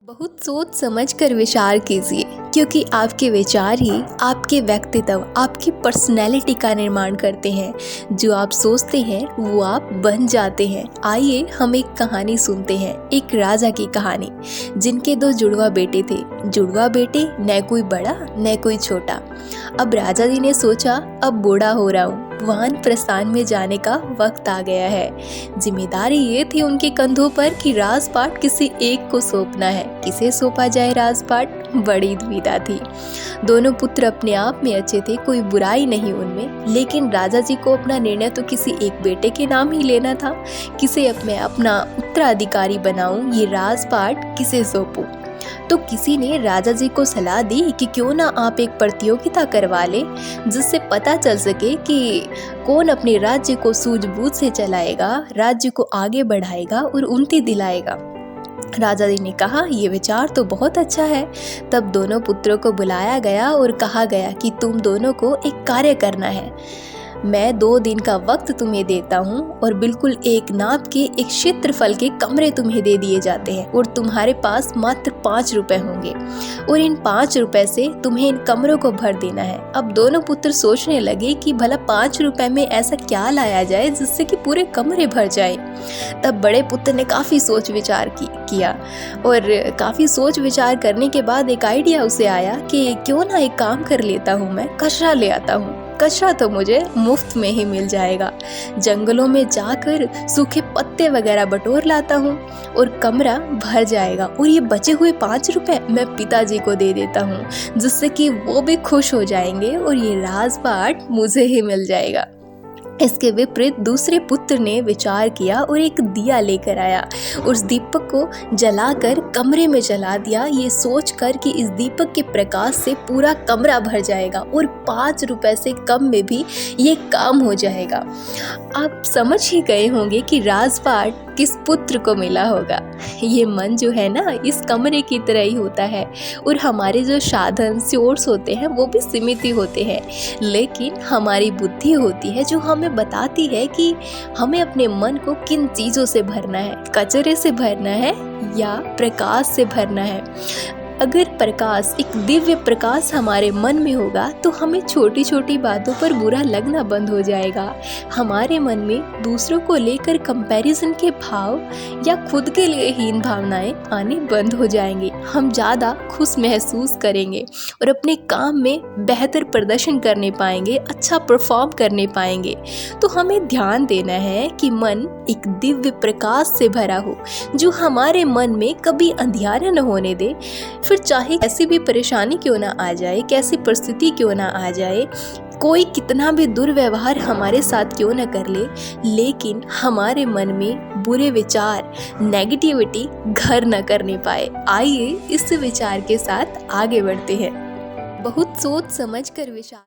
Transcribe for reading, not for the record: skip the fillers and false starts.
बहुत सोच समझ कर विचार कीजिए, क्योंकि आपके विचार ही आपके व्यक्तित्व, आपकी पर्सनैलिटी का निर्माण करते हैं। जो आप सोचते हैं वो आप बन जाते हैं। आइए हम एक कहानी सुनते हैं, एक राजा की कहानी, जिनके दो जुड़वा बेटे थे। जुड़वा बेटे न कोई बड़ा न कोई छोटा। अब राजा जी ने सोचा, अब बूढ़ा हो रहा हूँ, वानप्रस्थान में जाने का वक्त आ गया है। जिम्मेदारी ये थी उनके कंधों पर कि राजपाट किसी एक को सौंपना है। किसे सौंपा जाए राजपाट, बड़ी दुविधा थी। दोनों पुत्र अपने आप में अच्छे थे, कोई बुराई नहीं उनमें, लेकिन राजा जी को अपना निर्णय तो किसी एक बेटे के नाम ही लेना था। किसे मैं अपना उत्तराधिकारी बनाऊं, ये राजपाट किसे सौंपूं। तो किसी ने राजा जी को सलाह दी कि क्यों ना आप एक प्रतियोगिता करवा ले, जिससे पता चल सके कि कौन अपने राज्य को सूझबूझ से चलाएगा, राज्य को आगे बढ़ाएगा और उन्नति दिलाएगा। राजा जी ने कहा, ये विचार तो बहुत अच्छा है। तब दोनों पुत्रों को बुलाया गया और कहा गया कि तुम दोनों को एक कार्य करना है। मैं 2 दिन का वक्त तुम्हें देता हूँ और बिल्कुल एक नाप के एक क्षेत्रफल के कमरे तुम्हें दे दिए जाते हैं और तुम्हारे पास मात्र 5 रुपए होंगे और इन 5 रुपए से तुम्हें इन कमरों को भर देना है। अब दोनों पुत्र सोचने लगे कि भला 5 रुपए में ऐसा क्या लाया जाए जिससे कि पूरे कमरे भर जाए। तब बड़े पुत्र ने काफ़ी सोच विचार किया और काफ़ी सोच विचार करने के बाद एक आइडिया उसे आया कि क्यों ना एक काम कर लेता हूँ, मैं कचरा ले आता हूँ। कचरा तो मुझे मुफ्त में ही मिल जाएगा। जंगलों में जाकर सूखे पत्ते वगैरह बटोर लाता हूँ और कमरा भर जाएगा और ये बचे हुए 5 रुपए मैं पिताजी को दे देता हूँ, जिससे कि वो भी खुश हो जाएंगे और ये राजपाट मुझे ही मिल जाएगा। इसके विपरीत दूसरे पुत्र ने विचार किया और एक दिया लेकर आया और उस दीपक को जलाकर कमरे में जला दिया, ये सोचकर कि इस दीपक के प्रकाश से पूरा कमरा भर जाएगा और 5 रुपए से कम में भी ये काम हो जाएगा। आप समझ ही गए होंगे कि राजपाट किस पुत्र को मिला होगा। ये मन जो है ना, इस कमरे की तरह ही होता है और हमारे जो साधन सोर्स होते हैं वो भी सीमित ही होते हैं, लेकिन हमारी बुद्धि होती है जो हमें बताती है कि हमें अपने मन को किन चीज़ों से भरना है, कचरे से भरना है या प्रकाश से भरना है। अगर प्रकाश, एक दिव्य प्रकाश हमारे मन में होगा तो हमें छोटी छोटी बातों पर बुरा लगना बंद हो जाएगा। हमारे मन में दूसरों को लेकर कंपैरिजन के भाव या खुद के लिए हीन भावनाएं आने बंद हो जाएंगे। हम ज़्यादा खुश महसूस करेंगे और अपने काम में बेहतर प्रदर्शन करने पाएंगे, अच्छा परफॉर्म करने पाएंगे। तो हमें ध्यान देना है कि मन एक दिव्य प्रकाश से भरा हो, जो हमारे मन में कभी अंधियारा न होने दे। फिर चाहे कैसी भी परेशानी क्यों ना आ जाए, कैसी परिस्थिति क्यों ना आ जाए, कोई कितना भी दुर्व्यवहार हमारे साथ क्यों ना कर ले, लेकिन हमारे मन में बुरे विचार, नेगेटिविटी घर न करने पाए। आइए इस विचार के साथ आगे बढ़ते हैं। बहुत सोच समझ कर विचार